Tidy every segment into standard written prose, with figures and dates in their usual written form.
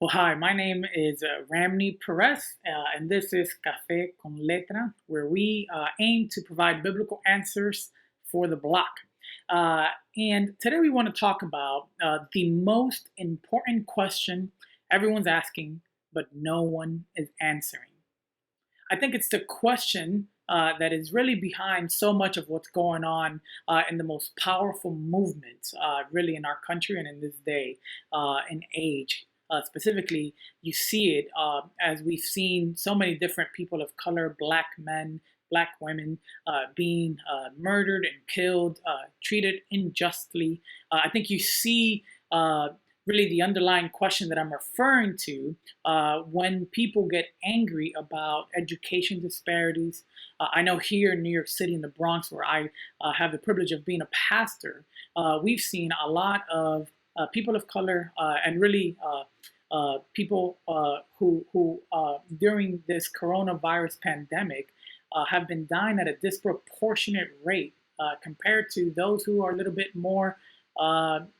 Well, hi, my name is Ramney Perez, and this is Cafe Con Letras, where we aim to provide biblical answers for the block. Uh, and today we want to talk about the most important question everyone's asking, but no one is answering. I think it's the question that is really behind so much of what's going on in the most powerful movements, really in our country and in this day and age. Specifically, you see it as we've seen so many different people of color, black men, black women, being murdered and killed, treated unjustly. I think you see really the underlying question that I'm referring to when people get angry about education disparities. I know here in New York City, in the Bronx, where I have the privilege of being a pastor, we've seen a lot of people of color and really people who during this coronavirus pandemic have been dying at a disproportionate rate compared to those who are a little bit more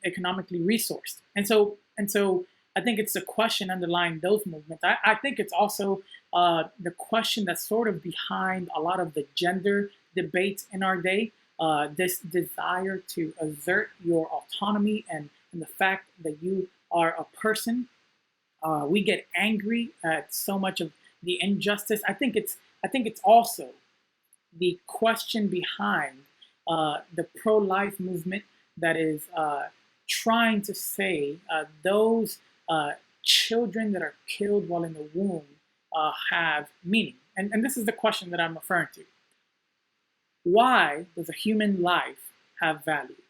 economically resourced. And so I think it's the question underlying those movements. I think it's also the question that's sort of behind a lot of the gender debates in our day. This desire to assert your autonomy and the fact that you are a person. We get angry at so much of the injustice. I think it's also the question behind the pro-life movement that is trying to say those children that are killed while in the womb have meaning. And this is the question that I'm referring to. Why does a human life have value?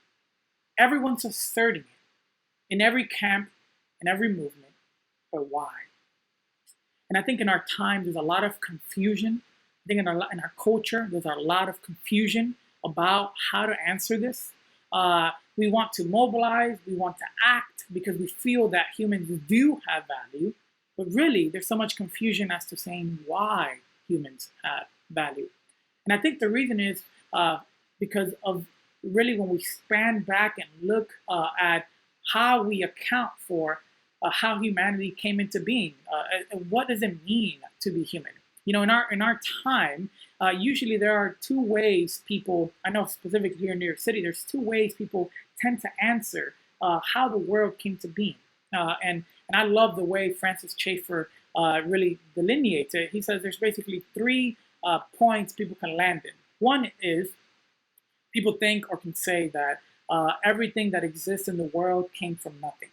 Everyone's asserting it in every camp, in every movement, but why? And I think in our time, there's a lot of confusion. I think in our culture, there's a lot of confusion about how to answer this. We want to mobilize, we want to act because we feel that humans do have value, but really there's so much confusion as to saying why humans have value. And I think the reason is because of really when we span back and look at how we account for how humanity came into being. What does it mean to be human? You know, in our time, usually there are two ways people. I know specifically here in New York City, there's two ways people tend to answer how the world came to being. And I love the way Francis Schaeffer really delineates it. He says there's basically three points people can land in. One is people think or can say that everything that exists in the world came from nothing.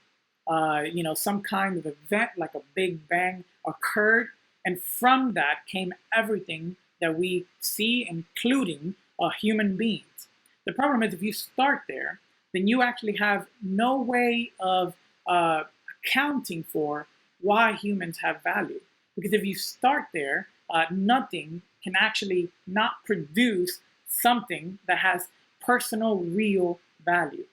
Some kind of event like a big bang occurred, and from that came everything that we see, including human beings. The problem is if you start there, then you actually have no way of accounting for why humans have value. Because if you start there, nothing can actually not produce something that has personal, real value.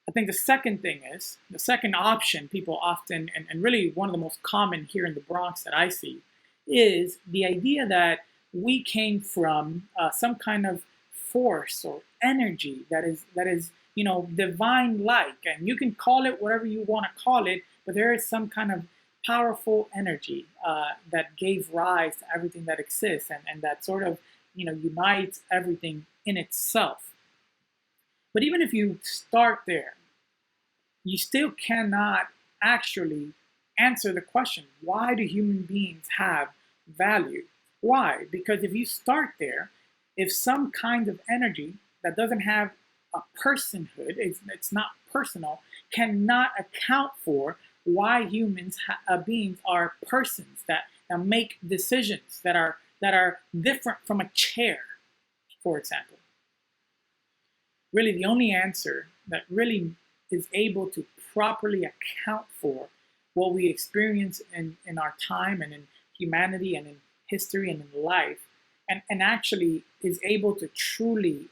I think the second option people often, and really one of the most common here in the Bronx that I see, is the idea that we came from some kind of force or energy that is divine-like, and you can call it whatever you want to call it, but there is some kind of powerful energy that gave rise to everything that exists, and that sort of unites everything in itself. But even if you start there, you still cannot actually answer the question, why do human beings have value? Why? Because if you start there, if some kind of energy that doesn't have a personhood, it's not personal, cannot account for why beings are persons that make decisions that are different from a chair, for example. Really, the only answer that really is able to properly account for what we experience in our time and in humanity and in history and in life, and actually is able to truly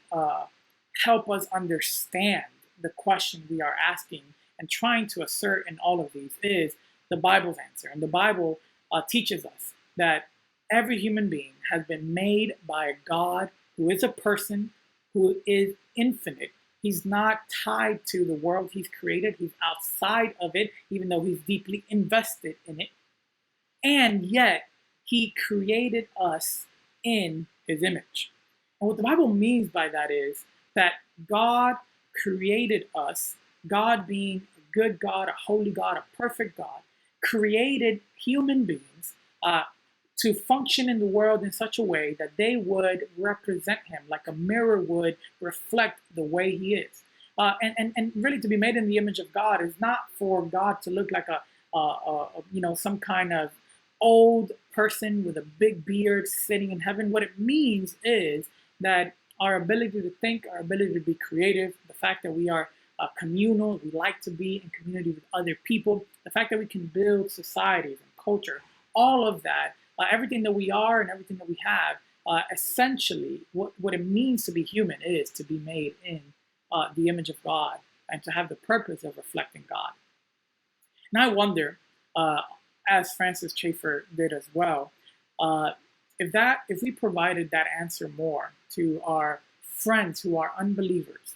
help us understand the question we are asking and trying to assert in all of these is the Bible's answer. And the Bible teaches us that every human being has been made by a God who is a person, who is infinite, He's not tied to the world he's created. He's outside of it, even though he's deeply invested in it. And yet, he created us in his image. And what the Bible means by that is that God created us, God being a good God, a holy God, a perfect God, created human beings to function in the world in such a way that they would represent him, like a mirror would reflect the way he is. And really, to be made in the image of God is not for God to look like some kind of old person with a big beard sitting in heaven. What it means is that our ability to think, our ability to be creative, the fact that we are communal, we like to be in community with other people, the fact that we can build societies and culture, all of that, everything that we are and everything that we have, essentially, what it means to be human is to be made in the image of God and to have the purpose of reflecting God. And I wonder, as Francis Schaeffer did as well, if we provided that answer more to our friends who are unbelievers,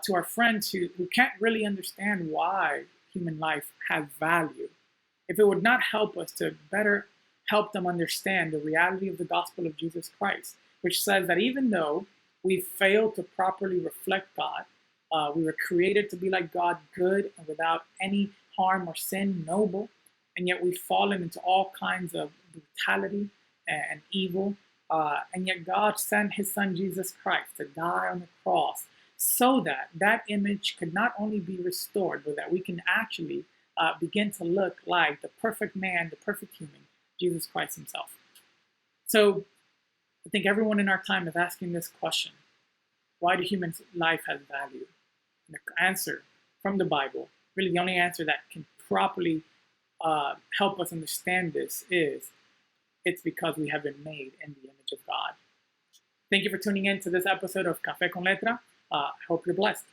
to our friends who can't really understand why human life has value, if it would not help us to better help them understand the reality of the gospel of Jesus Christ, which says that even though we fail to properly reflect God, we were created to be like God, good and without any harm or sin, noble, and yet we've fallen into all kinds of brutality and evil. And yet God sent his son Jesus Christ to die on the cross so that that image could not only be restored, but that we can actually begin to look like the perfect man, the perfect human, Jesus Christ himself. So I think everyone in our time is asking this question: why do human life have value? And the answer from the Bible, really the only answer that can properly help us understand this is it's because we have been made in the image of God. Thank you for tuning in to this episode of Cafe Con Letras. I hope you're blessed.